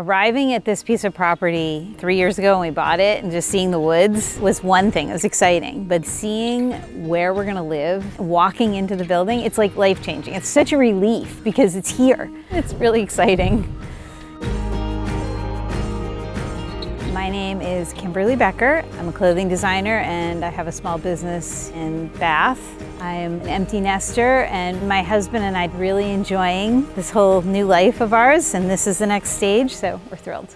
Arriving at this piece of property 3 years ago when we bought it and just seeing the woods was one thing, it was exciting. But seeing where we're gonna live, walking into the building, it's like life-changing. It's such a relief because it's here. It's really exciting. My name is Kimberly Becker. I'm a clothing designer and I have a small business in Bath. I'm an empty nester and my husband and I are really enjoying this whole new life of ours, and this is the next stage, so we're thrilled.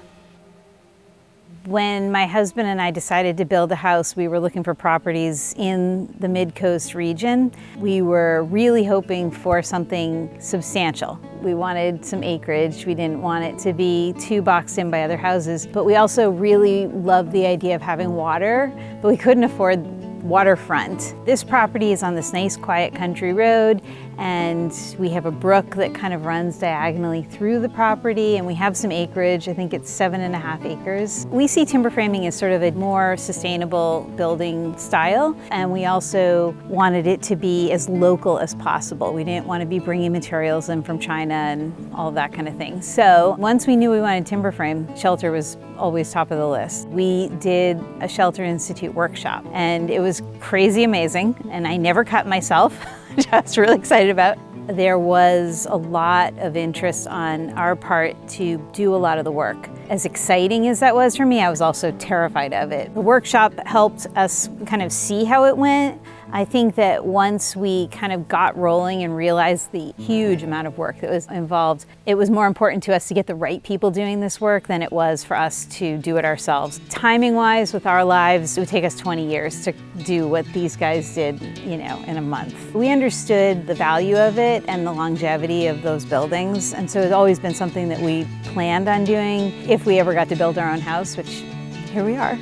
When my husband and I decided to build a house, we were looking for properties in the Mid-Coast region. We were really hoping for something substantial. We wanted some acreage. We didn't want it to be too boxed in by other houses, but we also really loved the idea of having water, but we couldn't afford waterfront. This property is on this nice quiet country road, and we have a brook that kind of runs diagonally through the property, and we have some acreage. I think it's 7.5 acres. We see timber framing as sort of a more sustainable building style, and we also wanted it to be as local as possible. We didn't want to be bringing materials in from China and all that kind of thing. So once we knew we wanted timber frame, shelter was always top of the list. We did a Shelter Institute workshop, and it was crazy amazing, and I never cut myself, which I was really excited about. There was a lot of interest on our part to do a lot of the work. As exciting as that was for me, I was also terrified of it. The workshop helped us kind of see how it went. I think that once we kind of got rolling and realized the huge amount of work that was involved, it was more important to us to get the right people doing this work than it was for us to do it ourselves. Timing-wise, with our lives, it would take us 20 years to do what these guys did, in a month. We understood the value of it and the longevity of those buildings, and so it's always been something that we planned on doing if we ever got to build our own house, which here we are.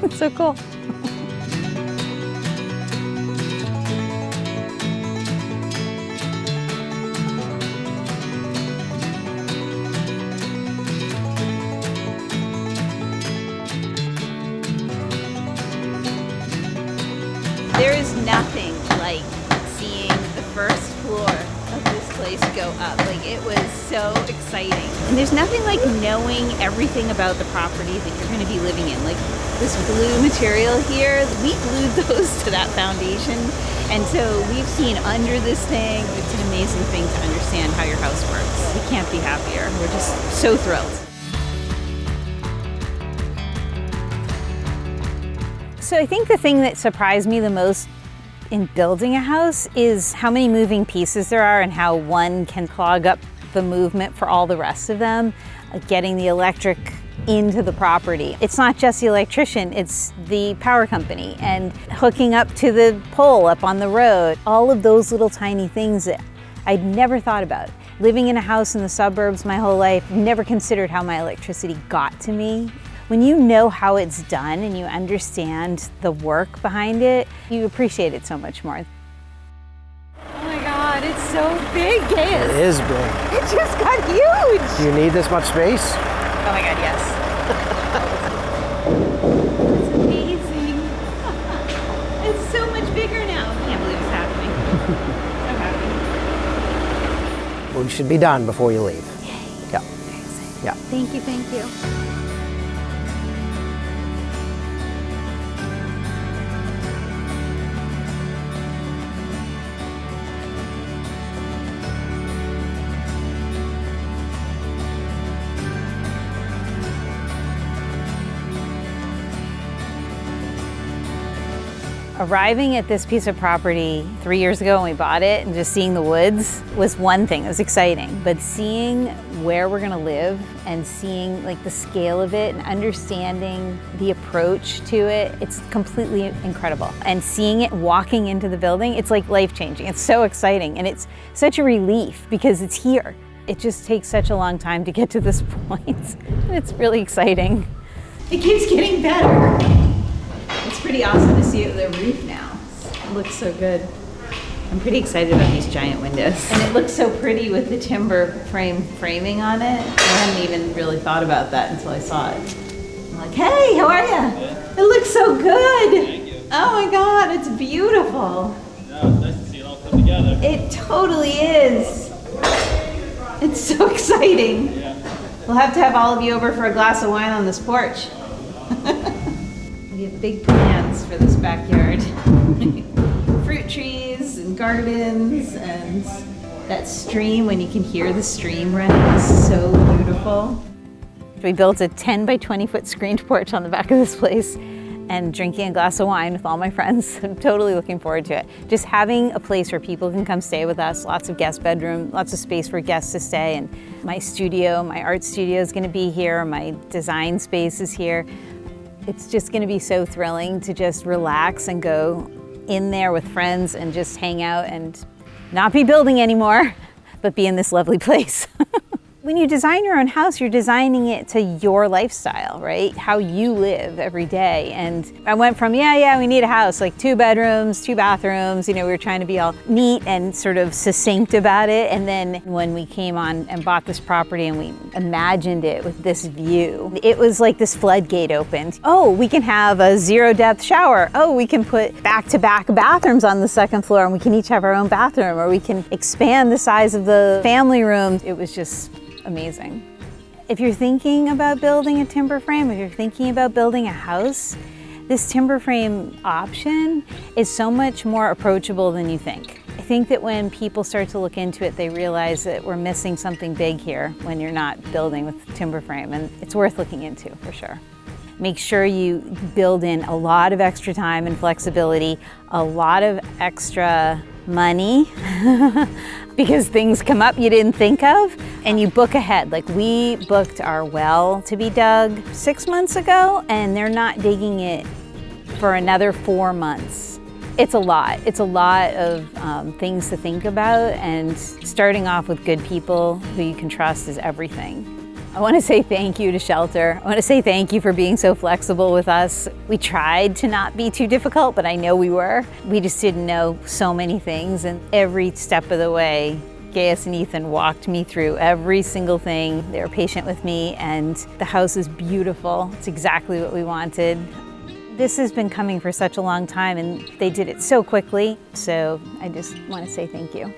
It's so cool. There is nothing like seeing the first floor of this place go up. It was so exciting. And there's nothing like knowing everything about the property that you're going to be living in. This blue material here, we glued those to that foundation. And so we've seen under this thing. It's an amazing thing to understand how your house works. We can't be happier. We're just so thrilled. So I think the thing that surprised me the most in building a house is how many moving pieces there are and how one can clog up the movement for all the rest of them. Getting the electric into the property. It's not just the electrician, it's the power company and hooking up to the pole up on the road. All of those little tiny things that I'd never thought about. Living in a house in the suburbs my whole life, never considered how my electricity got to me. When you know how it's done and you understand the work behind it, you appreciate it so much more. Oh my God, it's so big, Gaius. It is big. It just got huge. Do you need this much space? Oh my God, yes. It's amazing. It's so much bigger now. I can't believe it's happening. So happy. We should be done before you leave. Yay. Yeah. Very excited. Yeah. Thank you, thank you. Arriving at this piece of property 3 years ago when we bought it and just seeing the woods was one thing, it was exciting. But seeing where we're gonna live and seeing the scale of it and understanding the approach to it, it's completely incredible. And seeing it walking into the building, it's like life-changing. It's so exciting and it's such a relief because it's here. It just takes such a long time to get to this point. It's really exciting. It keeps getting better. It's pretty awesome to see the roof now. It looks so good. I'm pretty excited about these giant windows. And it looks so pretty with the timber framing on it. I hadn't even really thought about that until I saw it. I'm like, hey, how are you? It looks so good. Thank you. Oh my God, it's beautiful. Yeah, it's nice to see it all come together. It totally is. It's so exciting. Yeah. We'll have to have all of you over for a glass of wine on this porch. We have big plans for this backyard. Fruit trees and gardens and that stream, when you can hear the stream running, is so beautiful. We built a 10 by 20 foot screened porch on the back of this place and drinking a glass of wine with all my friends. I'm totally looking forward to it. Just having a place where people can come stay with us, lots of guest bedroom, lots of space for guests to stay, and my studio, my art studio is gonna be here, my design space is here. It's just gonna be so thrilling to just relax and go in there with friends and just hang out and not be building anymore, but be in this lovely place. When you design your own house, you're designing it to your lifestyle, right? How you live every day. And I went from, yeah, we need a house, like 2 bedrooms, 2 bathrooms. You know, we were trying to be all neat and sort of succinct about it. And then when we came on and bought this property and we imagined it with this view, it was like this floodgate opened. Oh, we can have a 0 depth shower. Oh, we can put back-to-back bathrooms on the 2nd floor and we can each have our own bathroom, or we can expand the size of the family room. It was just amazing. If you're thinking about building a timber frame, if you're thinking about building a house, this timber frame option is so much more approachable than you think. I think that when people start to look into it, they realize that we're missing something big here when you're not building with timber frame, and it's worth looking into for sure. Make sure you build in a lot of extra time and flexibility, a lot of extra money, because things come up you didn't think of, and you book ahead. Like, we booked our well to be dug 6 months ago, and they're not digging it for another 4 months. It's a lot. It's a lot of things to think about, and starting off with good people who you can trust is everything. I want to say thank you to Shelter. I want to say thank you for being so flexible with us. We tried to not be too difficult, but I know we were. We just didn't know so many things, and every step of the way, Gaius and Ethan walked me through every single thing. They were patient with me, and the house is beautiful. It's exactly what we wanted. This has been coming for such a long time, and they did it so quickly, so I just want to say thank you.